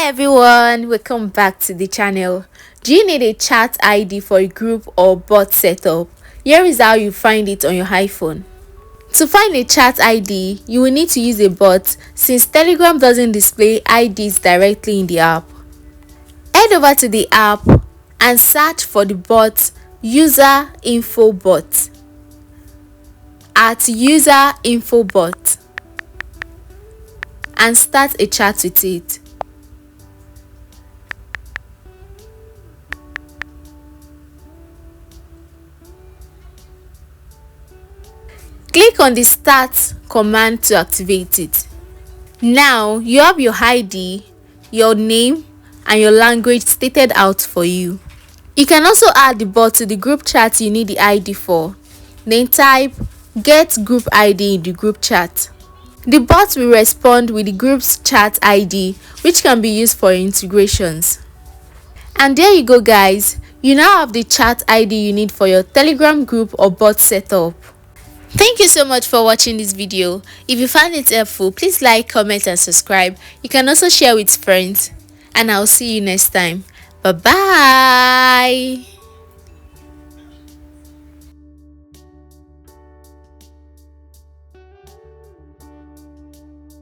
Hi everyone, welcome back to the channel. Do you need a chat ID for a group or bot setup? Here is how you find it on your iPhone. To find a chat ID, you will need to use a bot since Telegram doesn't display IDs directly in the app. Head over to the app and search for the bot user info bot at user info bot and start a chat with it. Click on the Start command to activate it. Now you have your ID, your name, and your language stated out for you. You can also add the bot to the group chat you need the ID for. Then type Get Group ID in the group chat. The bot will respond with the group's chat ID, which can be used for integrations. And there you go guys, you now have the chat ID you need for your Telegram group or bot setup. Thank you so much for watching this video. If you found it helpful, please like, comment and subscribe. You can also share with friends. And I'll see you next time. Bye bye.